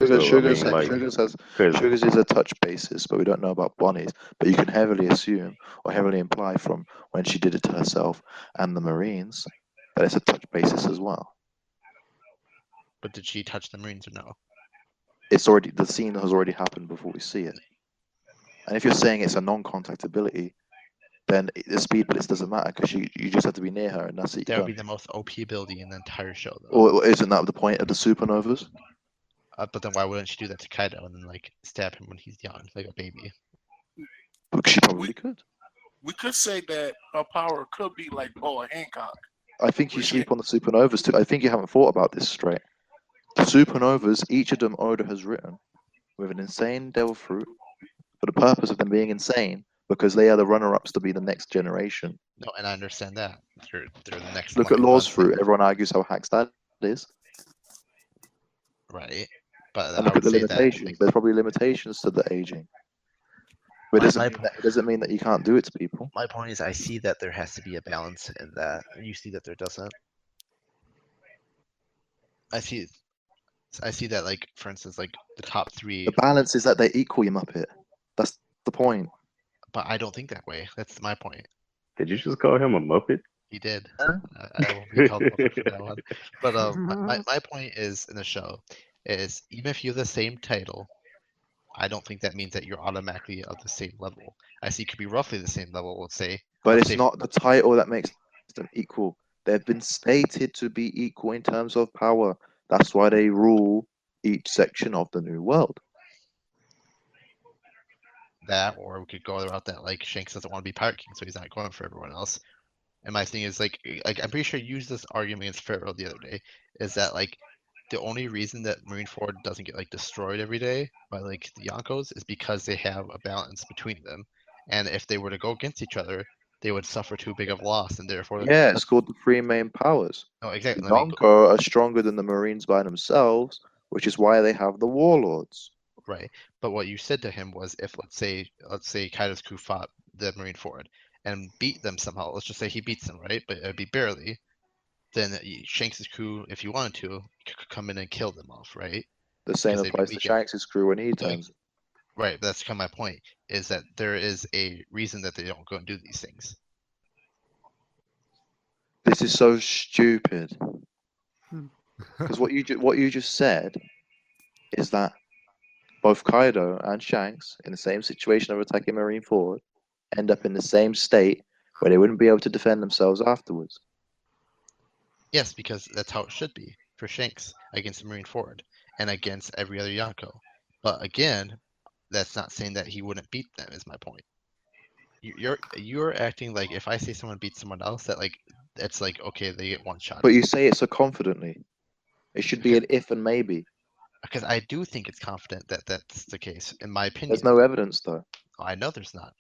So I Sugars, mean, like, because Sugars is a touch basis, but we don't know about Bonnie's. But you can heavily assume or heavily imply from when she did it to herself and the Marines that it's a touch basis as well. But did she touch the Marines or no? It's already, the scene has already happened before we see it. And if you're saying it's a non-contact ability, then the speed blitz doesn't matter because you just have to be near her and that's it. That would be the most OP ability in the entire show, though. Or isn't that the point of the supernovas? But then why wouldn't she do that to Kaido and then like stab him when he's young, like a baby? Because she probably could. We could say that her power could be like Boa Hancock. I think you sleep on the supernovas too. I think you haven't thought about this straight. The supernovas, each of them Oda has written with an insane devil fruit for the purpose of them being insane because they are the runner-ups to be the next generation. No, and I understand that. They're the next. Look at Law's fruit. Everyone argues how hacks that is. Right. But and look at the limitations. Like, there's probably limitations to the aging. But it doesn't mean that you can't do it to people. My point is I see that there has to be a balance in that. You see that there doesn't. I see that, like, for instance, like the top 3. The balance is that they equal, you muppet. That's the point. But I don't think that way. That's my point. Did you just call him a muppet? He did. I won't be called muppet for that one. But my point is in the show is even if you have the same title, I don't think that means that you're automatically of the same level. I see it could be roughly the same level, let's say. But it's not the title that makes them equal. They've been stated to be equal in terms of power. That's why they rule each section of the New World. That, or we could go the route that like Shanks doesn't want to be Pirate King, so he's not going for everyone else. And my thing is like I'm pretty sure I used this argument against Pharaoh the other day, is that like the only reason that Marineford doesn't get like destroyed every day by like the Yonkos is because they have a balance between them. And if they were to go against each other, they would suffer too big of loss, and therefore it's called the 3 main powers. No, exactly. The Yonko are stronger than the Marines by themselves, which is why they have the warlords. Right. But what you said to him was if let's say Kaido's crew fought the Marineford and beat them somehow, let's just say he beats them, right? But it'd be barely. Then Shanks' crew, if you wanted to, could come in and kill them off, right? The same applies to Shanks' crew when he turns. Right, that's kind of my point, is that there is a reason that they don't go and do these things. This is so stupid. Because what you just said is that both Kaido and Shanks, in the same situation of attacking Marineford, end up in the same state where they wouldn't be able to defend themselves afterwards. Yes, because that's how it should be for Shanks against Marineford and against every other Yonko. But again, that's not saying that he wouldn't beat them, is my point. You're acting like if I say someone beats someone else, that like it's like okay, they get one shot. But you say it so confidently. It should be an if and maybe. Because I do think it's confident that that's the case, in my opinion. There's no evidence, though. I know there's not.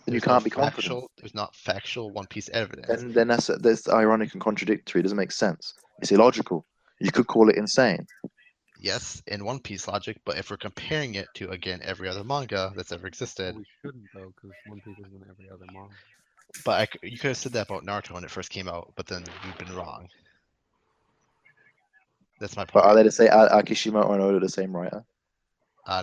Then you can't be confident. There's not factual One Piece evidence. Then that's ironic and contradictory. It doesn't make sense. It's illogical. You could call it insane. Yes, in One Piece logic, but if we're comparing it to, again, every other manga that's ever existed... We shouldn't, though, because One Piece isn't every other manga. But you could have said that about Naruto when it first came out, but then you've been wrong. That's my point. But are they the same? Are Kishimoto and Oda the same writer?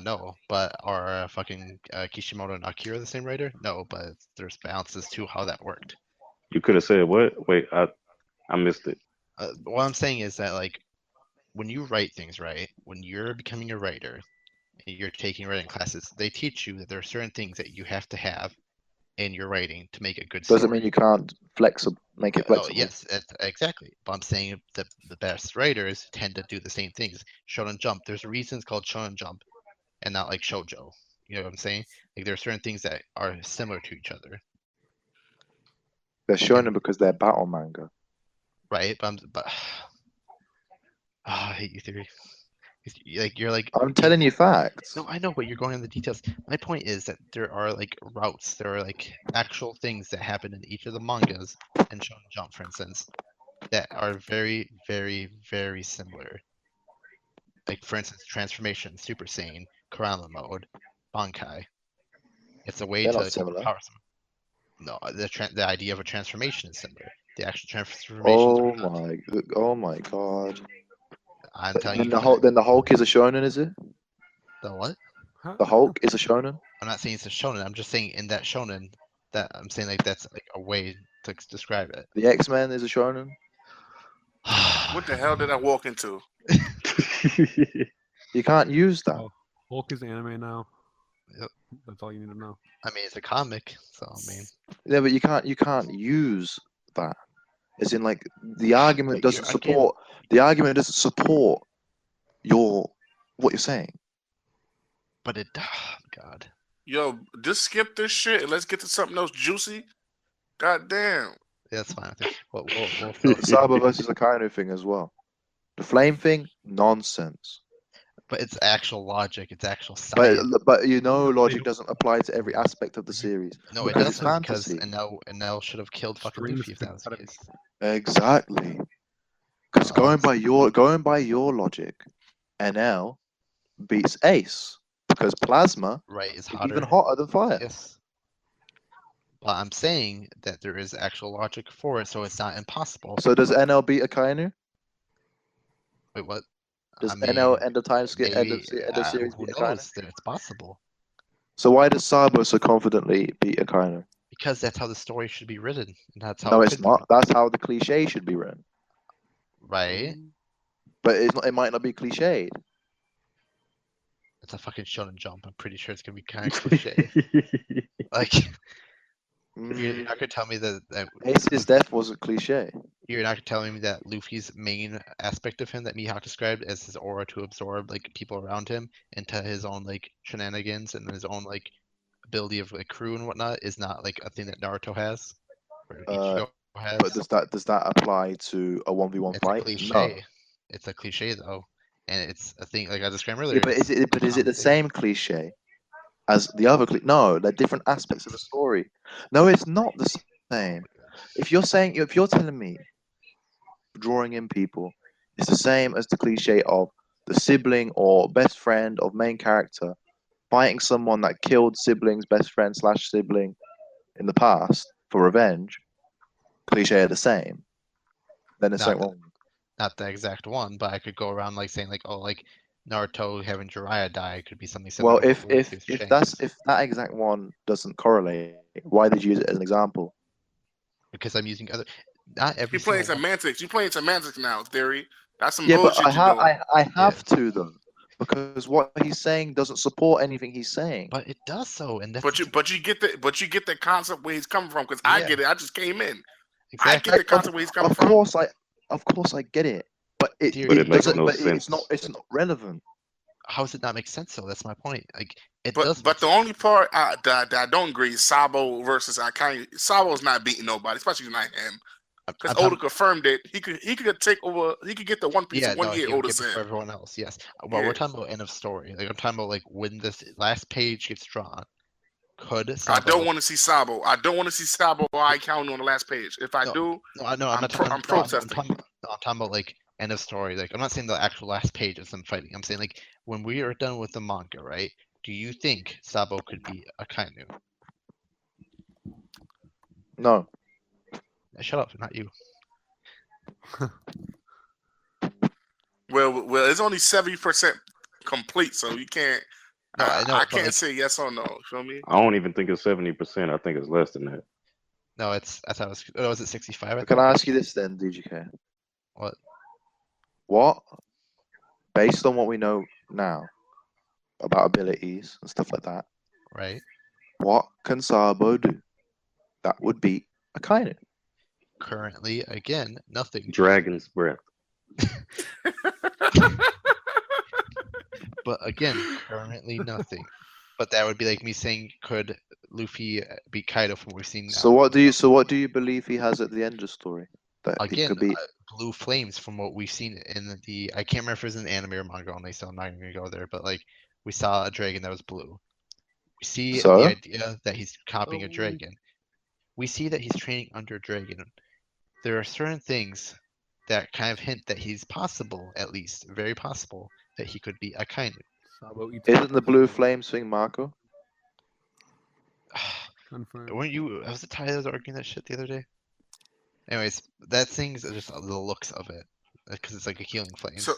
No, but are fucking Kishimoto and Akira the same writer? No, but there's balances to how that worked. You could have said what? Wait, I missed it. What I'm saying is that, like, when you write things, right, when you're becoming a writer and you're taking writing classes, they teach you that there are certain things that you have to have in your writing to make a good story. Doesn't mean you can't make it flexible. Oh, yes, exactly. But I'm saying that the best writers tend to do the same things. Shonen Jump, there's a reason it's called Shonen Jump and not like Shoujo. You know what I'm saying? Like there are certain things that are similar to each other. They're shonen because they're battle manga. Right, but I hate you, Theory. You're like I'm telling you facts. No, I know, but you're going into the details. My point is that there are like routes, there are like actual things that happen in each of the mangas and Shonen Jump, for instance, that are very, very, very similar. Like for instance, transformation, Super Saiyan, Kurama mode, Bankai. It's a way to overpower some. No, the idea of a transformation is similar. The actual transformation. Oh my god! I'm telling Then you, the Hulk is a shonen, is it? the what? Huh? The Hulk is a shonen. I'm not saying it's a shonen. I'm just saying in that shonen that I'm saying like that's like a way to describe it. The X-Men is a shonen. What the hell did I walk into? You can't use that. Oh, Hulk is anime now. Yep. That's all you need to know. I mean, it's a comic, so I mean, Yeah, but you can't use that. As in, like, the argument But doesn't again- support. The argument doesn't support what you're saying. but it. God. Yo, just skip this shit and let's get to something else juicy. God damn. Yeah, that's fine. I think we'll The Sabo versus Akainu thing as well. The flame thing, nonsense. but it's actual logic. It's actual science. But you know, logic doesn't apply to every aspect of the series. No, it because it's doesn't because fantasy. Enel should have killed fucking Extreme Luffy if that was the synthetic. case. Exactly. Because Oh, going by your logic, NL beats Ace because plasma right, is is hotter. even hotter than fire. Yes. But I'm saying that there is actual logic for it, so it's not impossible. So does NL beat Akainu? Wait, what? Does I mean, NL end of time skip end maybe, of series who beat Akainu? knows that it's possible? So why does Sabo so confidently beat Akainu? Because that's how the story should be written. And that's how No, it it's could be not. That's how the cliche should be written. right. But it's not. It might not be cliched. It's a fucking Shonen Jump. I'm pretty sure it's gonna be kind of cliche. Like you're not gonna tell me that Ace's death wasn't cliche. you're not telling me that Luffy's main aspect of him that Mihawk described as his aura to absorb like people around him into his own like shenanigans and his own like ability of like crew and whatnot is not like a thing that Naruto has or Ichigo has. But does that apply to a 1v1 It's a fight? cliche. No. It's a cliche though, and it's a thing like I described earlier. Yeah, but is it the same cliche as the other? No, they're different aspects of the story. No, it's not the same. If you're telling me drawing in people is the same as the cliche of the sibling or best friend of main character fighting someone that killed siblings, best friend / sibling in the past for revenge, cliche are the same, then it's Not something wrong. not the exact one, but I could go around like saying like, oh, like Naruto having Jiraiya die could be something similar. Well, to if what Luffy with Shanks. if that exact one doesn't correlate, why did you use it as an example? Because I'm using other, not every You playing single one. semantics. You playing semantics now, Theory. That's some Yeah, but bullshit you're doing. I have to though, because what he's saying doesn't support anything he's saying. But it does so, and that's But you get the concept where he's coming from because I Yeah. get it. I just came in. exactly. I get the concept where he's coming Of from. course I get it, but it But it makes doesn't. no But sense. it's not relevant. How does it not make sense though? That's my point. Like it But does. but the only part that I don't agree is Sabo versus Akainu. Sabo's not beating nobody, especially not him. Because I'm Oda confirmed it. He could take over. He could get the One Piece yeah, in 1 no, year. he would Oda get before said. everyone else. Yes. Well, Yeah. we're talking about end of story. Like I'm talking about like when this last page gets drawn. Could I Sabo? don't want to see Sabo. I don't want to see Sabo or Akainu on the last page. If I No, do, No, I'm I'm not pro- talking. I'm protesting. I'm talking about like end of story. Like I'm not saying the actual last page of them fighting. I'm saying like when we are done with the manga, right? Do you think Sabo could be Akainu? No, Shut up, not you. well, it's only 70% complete, so you can't. No, I know, I but, can't like- say yes or no. Feel me? I don't even think it's 70%. I think it's less than that. No, I thought it was. Oh, was it 65? can I ask you this then, DGK? What? What, based on what we know now about abilities and stuff like that, Right. what can Sabo do that would beat Akainu? Currently, again, nothing. Dragon's breath. But again, currently nothing. But that would be like me saying, could Luffy beat Kaido from what we've seen now? So what do you believe he has at the end of the story that he Again, could beat? blue flames from what we've seen in the. I can't remember if it was in anime or manga only, so I'm not even gonna go there. But like, we saw a dragon that was blue. We see So? the idea that he's copying a Oh. dragon. We see that he's training under a dragon. There are certain things that kind of hint that he's possible, at least very possible, that he could be Akainu. Sabo eats Isn't the blue flames thing Marco? Confirmed. Weren't you? Was it Tyler that was arguing that shit the other day? Anyways, that thing's just the looks of it, because it's like a healing flame. So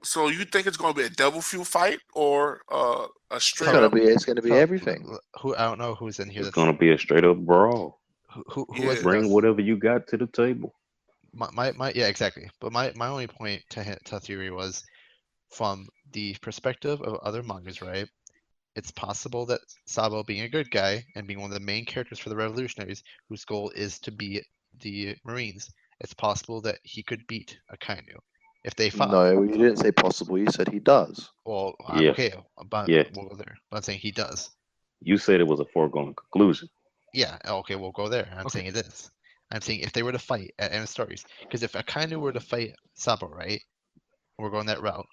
So you think it's going to be a double fuel fight or a It's straight gonna up? be. It's gonna be So, everything. Who I don't know who's in here. It's That's gonna be a straight up brawl. who Yeah. was it? Bring That's, whatever you got to the table. my yeah, exactly. But my only point to Theory was from the perspective of other mangas, right? It's possible that Sabo, being a good guy and being one of the main characters for the revolutionaries, whose goal is to be the Marines, it's possible that he could beat Akainu if they fought. No, you didn't say possible. You said he does. Well, Yeah. okay, but Yeah. we'll go there. But I'm saying he does. You said it was a foregone conclusion. Yeah, okay, we'll go there. I'm Okay. saying it is. I'm saying if they were to fight at end of stories, because if Akainu were to fight Sabo, right? We're going that route.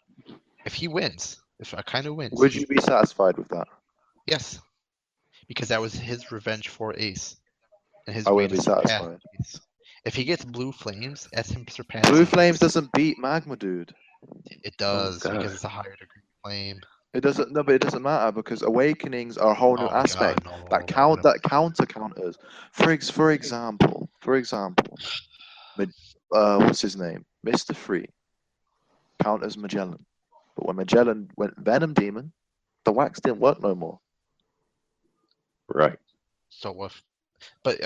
If he wins, if Akainu wins, Would you be satisfied with that? yes, because that was his revenge for Ace, and his I way wouldn't to be surpass satisfied. Ace. If he gets blue flames, that's him surpassing. Blue Flames Ace. doesn't beat Magma, dude. It does God. because it's a higher degree flame. It doesn't. No, but it doesn't matter because Awakenings are a whole new Oh aspect God, no, that no. counters. For example, what's his name? Mr. Free counters Magellan, but when Magellan went Venom Demon, the wax didn't work no more. Right. So what? But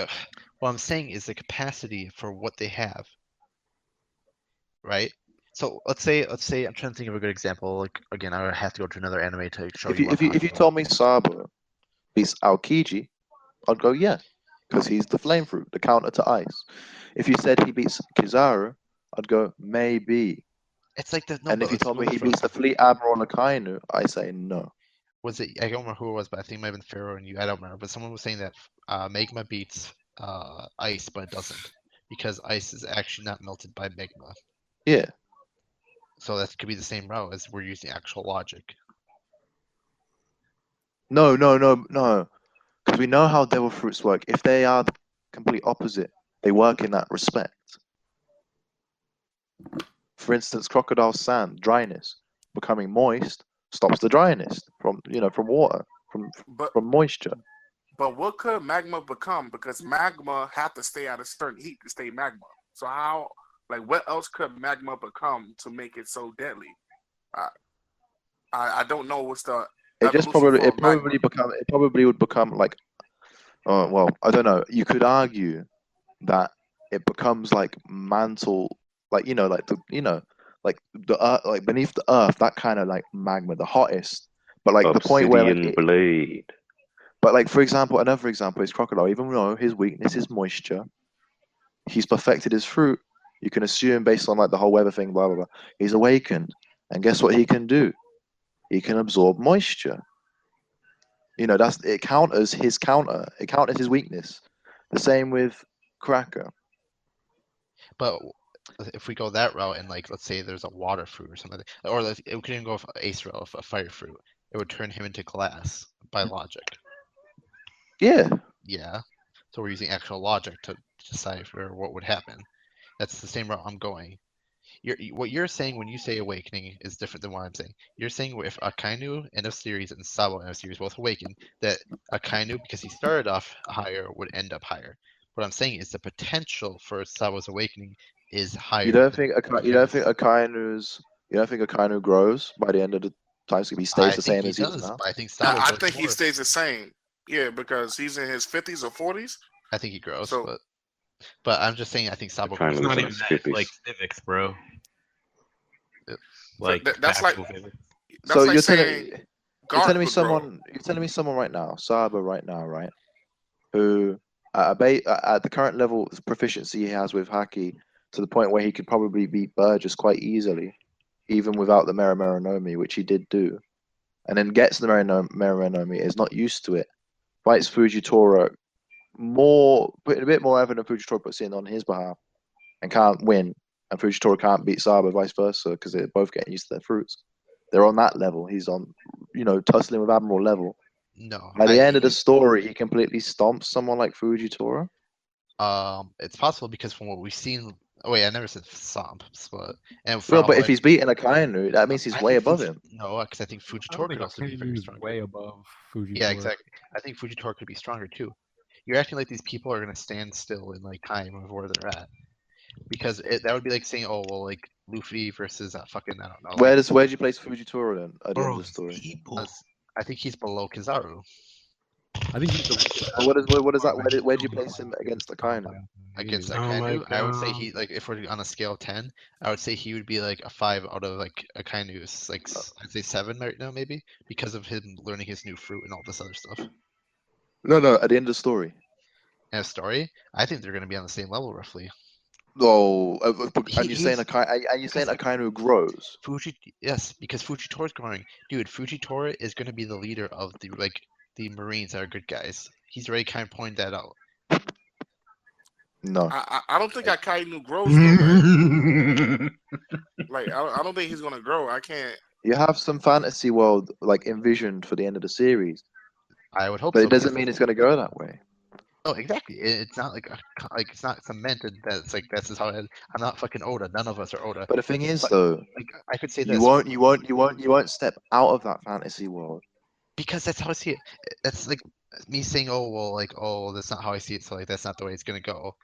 what I'm saying is the capacity for what they have, right? So let's say I'm trying to think of a good example. Like again, I would have to go to another anime to show If you. you what if you told me Sabo beats Aokiji, I'd go yeah, because he's the flame fruit, the counter to ice. If you said he beats Kizaru, I'd go maybe. It's like the no. And but if you let's told go me he this route. beats the Fleet Admiral Akainu, I say no. Was it? I don't remember who it was, but I think it might have been Pharaoh and you. I don't remember, but someone was saying that magma beats ice, but it doesn't because ice is actually not melted by magma. Yeah. So that could be the same route as we're using actual logic. No. Because we know how devil fruits work. If they are the complete opposite, they work in that respect. For instance, crocodile sand, dryness, becoming moist stops the dryness from water, But from moisture. but what could magma become? Because magma have to stay at a certain heat to stay magma. So how? Like, what else could magma become to make it so deadly? I don't know what's the It just evolution probably for magma. would become like, oh well, I don't know. You could argue that it becomes like mantle, like like the earth, like beneath the earth, that kind of like magma, the hottest. But like the point where like Obsidian blade. but like for example, another example is crocodile. Even though his weakness is moisture, he's perfected his fruit. You can assume based on like the whole weather thing, blah blah blah. He's awakened, and guess what he can do? He can absorb moisture. It counters his counter. It counters his weakness. The same with Cracker. But if we go that route and like let's say there's a water fruit or something, or it could even go with ace route, a fire fruit, it would turn him into glass by logic. Yeah. Yeah. So we're using actual logic to decipher what would happen. That's the same route I'm going. What you're saying when you say awakening is different than what I'm saying. You're saying if Akainu end of series and Sabo end of series both awaken, that Akainu, because he started off higher, would end up higher. What I'm saying is the potential for Sabo's awakening is higher. You don't think Akainu grows by the end of the time? So he stays the same as he is now. But I think Sabo I grows think he more. stays the same. Yeah, because he's in his 50s or 40s. I think he grows, So- but I'm just saying I think Sabo Akainu grows. It's not in even his that. It's 50s. like civics, bro. Yep. Like that's like- actual civics. That's So like you're saying telling Garth me would grow. you're telling me someone right now, Saba right now, right, who at the current level of proficiency he has with Haki, to the point where he could probably beat Burgess quite easily, even without the Merinomi, which he did do, and then gets the Merinomi, is not used to it, fights Fujitora putting a bit more effort than Fujitora puts in on his behalf, and can't win, and Fujitora can't beat Saba, vice versa, because they're both getting used to their fruits. They're on that level. He's on, tussling with Admiral level. No. By the end of the story, he completely stomps someone like Fujitora. It's possible because from what we've seen. Oh wait, I never said Stomps, but Well, but if he's beating Akainu, that means he's way above him. No, because I think I don't Fujitora think could also be very Akainu is strong. way above Fujitora. Yeah, exactly. I think Fujitora could be stronger too. You're acting like these people are gonna stand still in like time of where they're at, because that would be like saying, oh well, like Luffy versus fucking I don't know. Where do you place Fujitora then at the end of the story? I think he's below Kizaru I think he's the What is that? Where do you place him against Akainu? against Oh my Akainu. I would say God. he like if we're on a scale of 10, I would say he would be like a 5 out of like Akainu's like I'd say 7 right now maybe because of him learning his new fruit and all this other stuff. No, at the end of the story. And a story, I think they're going to be on the same level roughly. Oh, and you're saying because- Akainu grows. Yes, because Fujitora's growing. Dude, Fujitora is going to be the leader of the Marines that are good guys. He's already kind of pointed that out. No. I don't think Akainu grows though. Like I don't think he's gonna grow. I can't. You have some fantasy world like envisioned for the end of the series, I would hope but so. it doesn't because- mean it's going to go that way. Oh, exactly. It's not like it's not cemented that it's like this is how it is. I'm not fucking Oda. None of us are Oda. But the thing is, But- though, Like I could say this you won't step out of that fantasy world. because that's how I see it. That's like me saying, oh well, like oh that's not how I see it. So like that's not the way it's gonna go.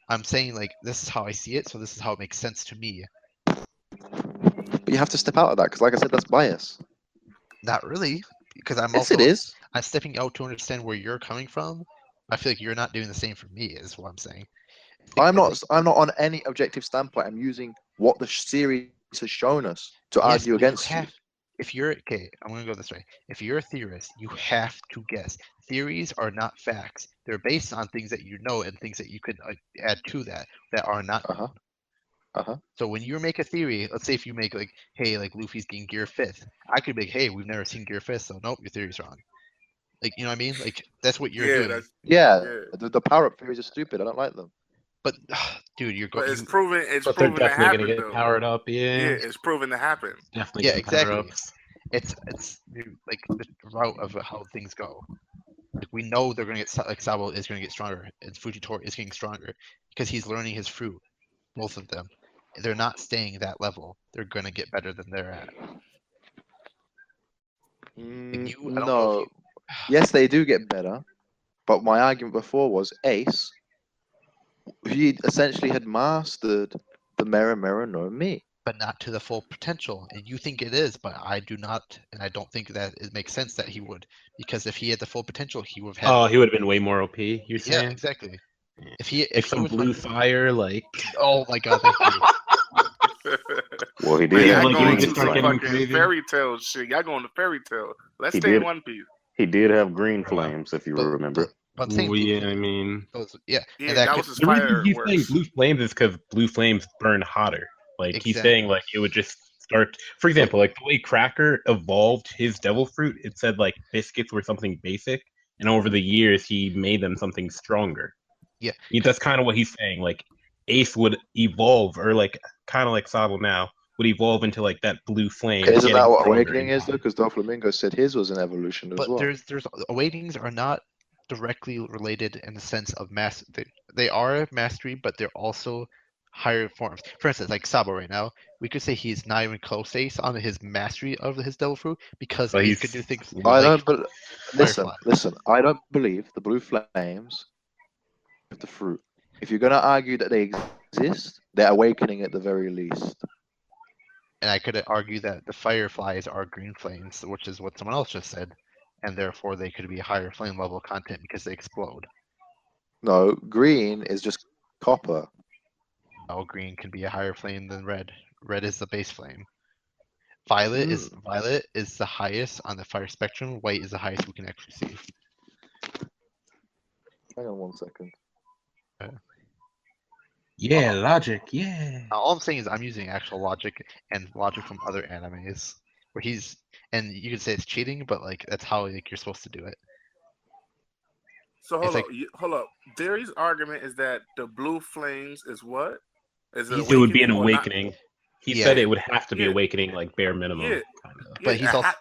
I'm saying like this is how I see it. So this is how it makes sense to me. But you have to step out of that because, like I said, that's bias. Not really, because I'm Yes, also it is. I'm stepping out to understand where you're coming from. I feel like you're not doing the same for me. Is what I'm saying. I'm not on any objective standpoint. I'm using what the series has shown us to Yes, argue but you against you. have- If you're okay, I'm gonna go this way. If you're a theorist, you have to guess. Theories are not facts. They're based on things that you know and things that you could add to that are not. So when you make a theory, let's say if you make like, hey, like Luffy's getting gear 5th, I could make, hey, we've never seen gear 5th, so nope, your theory's wrong. Like, you know what I mean? Like that's what you're doing. That's, Yeah, yeah. the power-up theories are stupid. I don't like them. But dude, you're But going. it's proven. It's But they're proven to definitely happen. gonna get though. powered up. Yeah, Yeah, it's proven to happen. definitely. Yeah, getting exactly. power-ups. It's dude, like the route of how things go. Like we know they're gonna get like Sabo is gonna get stronger, and Fujitora is getting stronger because he's learning his fruit. Both of them, they're not staying that level. They're gonna get better than they're at. And I don't know No. if Yes, they do get better. But my argument before was Ace. He essentially had mastered the Mirror no Me. but not to the full potential. And you think it is, but I do not, and I don't think that it makes sense that he would, because if he had the full potential, he would have had. Oh, he would have been way more OP. You're yeah, saying? exactly. Yeah. If he Like if he some was blue fire, like. oh my god, thank you. Well, he Man, did Yeah, have y'all like, going you green just to start some getting flames. fucking crazy. fairy tale shit. Y'all going to fairy tale. Let's He stay in did. One Piece. He did have green flames, if you But- remember. But I'm saying Well, the- yeah, I mean, those, yeah, Yeah, and that could- was his the reason he's saying fireworks. blue flames is because blue flames burn hotter. Like he's Exactly. saying, like it would just start. For example, like the way Cracker evolved his devil fruit, it said like biscuits were something basic, and over the years he made them something stronger. Yeah. That's kind of what he's saying. Like Ace would evolve, or like kind of like Sabo now would evolve into like that blue flame. Isn't getting that what stronger Awakening and is, though? Because Doflamingo said his was an evolution as but well. there's awakenings are not directly related in the sense of they are mastery, but they're also higher forms. For instance, like Sabo right now, we could say he's not even close to Ace on his mastery of his devil fruit because But Ace he's- could do things. I I like, don't. But listen, Firefly. listen. I don't believe the blue flames with the fruit. If you're gonna argue that they exist, they're awakening at the very least. and I could argue that the fireflies are green flames, which is what someone else just said, and therefore they could be higher flame level content because they explode. No, green is just copper. Oh, green can be a higher flame than red. Red is the base flame. Violet is the highest on the fire spectrum. White is the highest we can actually see. Hang on 1 second. yeah, logic, yeah. All I'm saying is I'm using actual logic and logic from other animes where he's, and you could say it's cheating, but like that's how like you're supposed to do it. So It's hold like- up, hold up. Theory's argument is that the blue flames is what? Is It would be an or not? awakening. He Yeah. said it would have to be Yeah. awakening, like bare minimum. Yeah. Kinda. But he's I- also-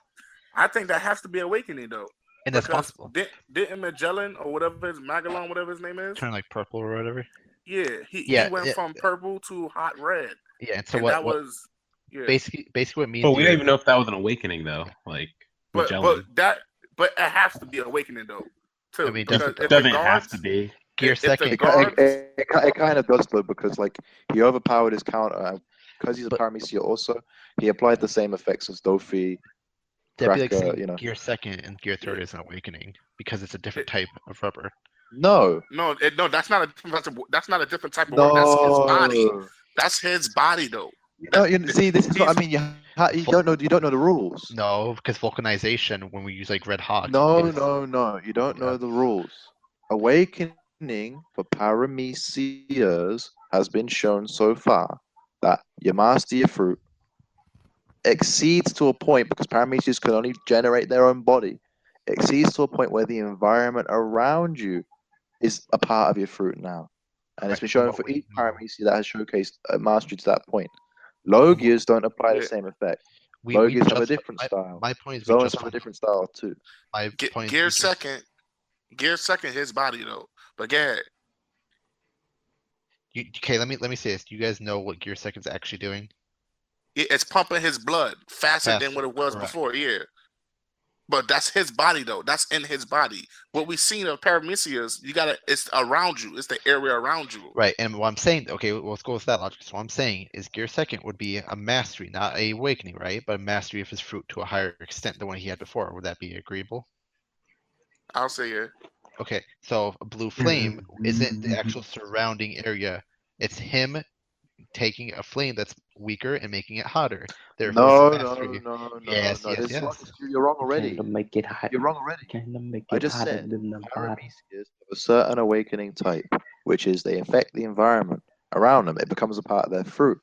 I think that has to be awakening though. And that's Because possible. Didn't Magellan or whatever his Magellan, whatever his name is, Turn like purple or whatever. he Yeah, went yeah. from purple to hot red. Yeah, and so And what? that what was basically what me. But and we don't Theory- even know if that was an awakening though. Like but Magellan. but it has to be awakening though. Too. I mean, Because doesn't- if doesn't the have guards- to be. Gear if the second. guards- It kind of does though, because like he overpowered his counter, because he's a But- Paramecia also, he applied the same effects as Dofi. That'd be like Cracker, saying you know. Gear Second and Gear Third is an awakening because it's a different type of rubber. No, No, that's not a different type of work. That's his body. no. That's his body, though. No, see, this is what I mean. You don't know the rules. No, because vulcanization when we use like Red Hawk. No, is- no, you don't Yeah. know the rules. Awakening for Paramecias has been shown so far that you master your fruit exceeds to a point because Paramecias can only generate their own body. Exceeds to a point where the environment around you is a part of your fruit now, and it's been Right, shown what for we each know. Paramecia that has showcased a mastery to that point. Logias don't apply the Yeah. same effect. We Logias have a just- different my- style. My point is we Zoans just have a found- different style too. My point is Gear we just- second, his body though. But go ahead. Okay, let me say this. Do you guys know what Gear Second's actually doing? It's pumping his blood faster than what it was Correct. before. Yeah. But that's his body though. That's in his body. What we've seen of Paramecias, it's around you. It's the area around you. Right, and what I'm saying, okay, well, let's go with that logic. So what I'm saying is Gear Second would be a mastery, not a awakening, right? But a mastery of his fruit to a higher extent than what he had before. Would that be agreeable? I'll say yeah. Okay, so a blue flame isn't the actual surrounding area. It's him taking a flame that's weaker and making it hotter. Therefore, No, it's a no, mastery. no. Yes, yes, This is yes. wrong. You're wrong already. Kinda make it hot. You're wrong already. Kinda make I it just hotter said than the hot. Paramecias have a certain awakening type, which is they affect the environment around them. It becomes a part of their fruit.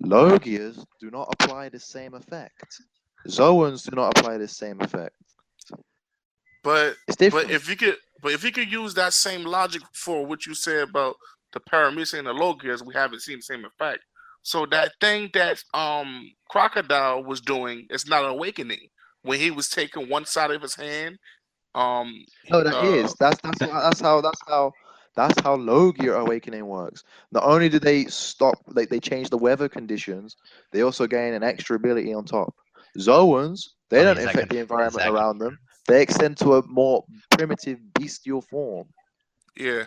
Logias do not apply the same effect. Zoans do not apply the same effect. But It's different. if you could use that same logic for what you said about the Paramecia and the Logias, we haven't seen the same effect. So that thing that Crocodile was doing is not an awakening. When he was taking one side of his hand, No, that is. That's how Logia awakening works. Not only do they stop, they change the weather conditions, they also gain an extra ability on top. Zoans, they don't affect the environment around them. They extend to a more primitive bestial form. Yeah,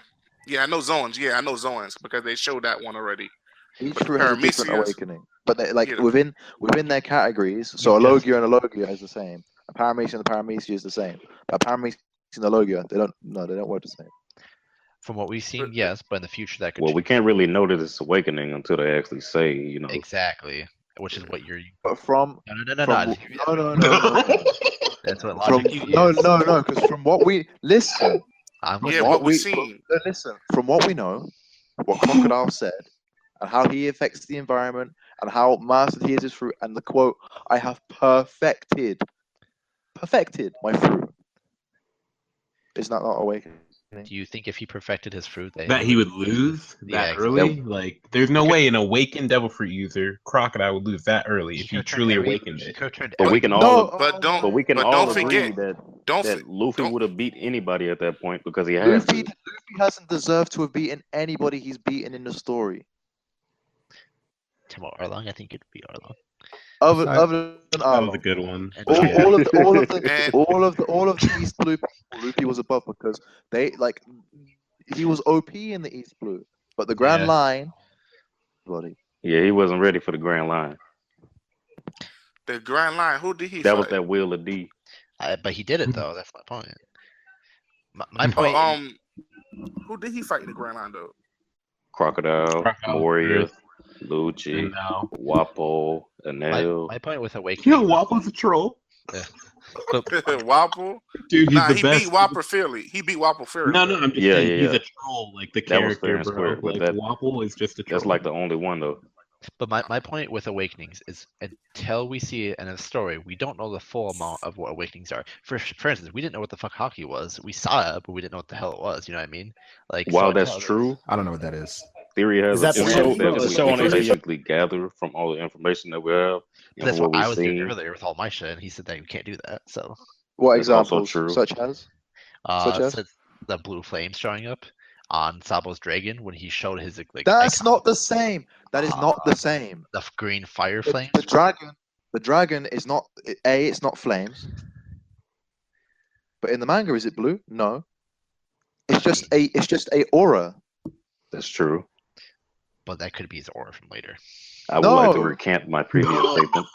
I know zones. Yeah, I know zones because they showed that one already. Each But the fruit has a different Paramecias- awakening, but they, like Yeah. within their categories. So a Logia and a Logia is the same. A Paramecia and a Paramecia is the same. A Paramecia and a Logia, they don't work the same. From what we've seen, But- yes, but in the future that could Well, we change. can't really know that it's awakening until they actually say, Exactly, which is what you're. But from No. no. That's what From, logic is. no, because from what we listen, I'm Yeah, listening. what we've seen. listen, from what we know, what Crocodile said, and how he affects the environment, and how mastered he is his fruit, and the quote, "I have perfected my fruit." Is that not awakening? Do you think if he perfected his fruit That he would lose Yeah, that exactly. early? Like, there's no way an awakened devil fruit user, Crocodile, would lose that early if he could've turned truly every- awakened he it. could've turned but we every- can No, all, But don't. but we can but all don't agree forget. that Don't that for- Luffy don't- would have beat anybody at that point because he had Luffy to. hasn't deserved to have beaten anybody he's beaten in the story, Tomorrow Arlong, I think it'd be Arlong. other Sorry. other than That was Arlong. a good one. And- But yeah. all of And- the East Blue people, Luffy was above because they like he was OP in the East Blue, but the Grand Yeah. Line, buddy. Yeah, he wasn't ready for the Grand Line. The Grand Line. Who did he That fight? was that Wheel of D. But he did it though. That's my point. My Oh, point. Who did he fight in the Grand Line though? Crocodile, Crocodile, Moria, and Lucci, now, Wapo, Anel. My point with you awakening. know, Wapple's a troll. Wapple. Dude, he's Nah, the he best. beat Whopper fairly. He beat Whopper fairly. No, I'm just Yeah, saying yeah, he's yeah. a troll, like the That was fair character, and bro. square, but Like that- Wapple is just a troll. That's like the only one though. But my point with awakenings is until we see it in a story, we don't know the full amount of what awakenings are. For instance, we didn't know what the fuck hockey was. We saw it, but we didn't know what the hell it was. You know what I mean? Like, While so that's until- true, I don't know what that is. Theory has Is that a the theory show- that the we show on can HBO? basically gather from all the information that we have and That's from what what I we've was doing seen. earlier with all my shit, and he said that we can't do that. So, What That's also examples? true. Such as? Such as? so the blue flames showing up on Sabo's dragon when he showed his like. That's icon, not the same. That is not the same. the green fire The, flames. the dragon is not it's not flames. But in the manga, is it blue? No. It's just a aura. That's true. But that could be his aura from later. I would like to No. recant my previous statement.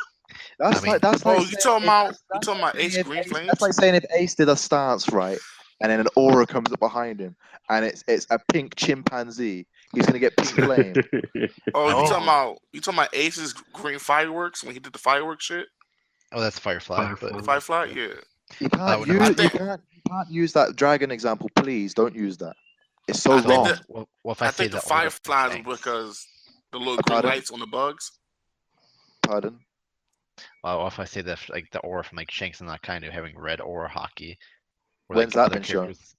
That's I mean- like that's like Oh, you saying talking if- about that's you talking about like Ace saying if Green Ace- Flames? That's like saying if Ace did a stance right, and then an aura comes up behind him, and it's a pink chimpanzee. He's gonna get pink flame. Oh, I mean- you talking about Ace's green fireworks when he did the fireworks shit? Oh, that's Firefly. Firefly. But Firefly, yeah. You I can't would use imagine- you can't use that dragon example, please. Don't use that. It's so I think wrong. that- well, if I, I say think the that aura fireflies Shanks- because the little green Pardon? lights on the bugs. Pardon. Well, if I say that like the aura from like Shanks and Akainu having red aura hockey, or When's like that other been shown? characters,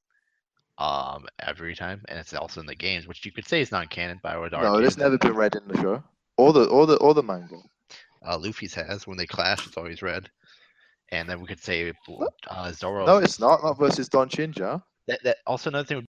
every time, and it's also in the games, which you could say is non-canon, but I would No, argue it's that, never been read in the show. Or the manga. Luffy's has when they clash, it's always red, and then we could say Zoro. No, it's not. Not versus Don Chinja. That also another thing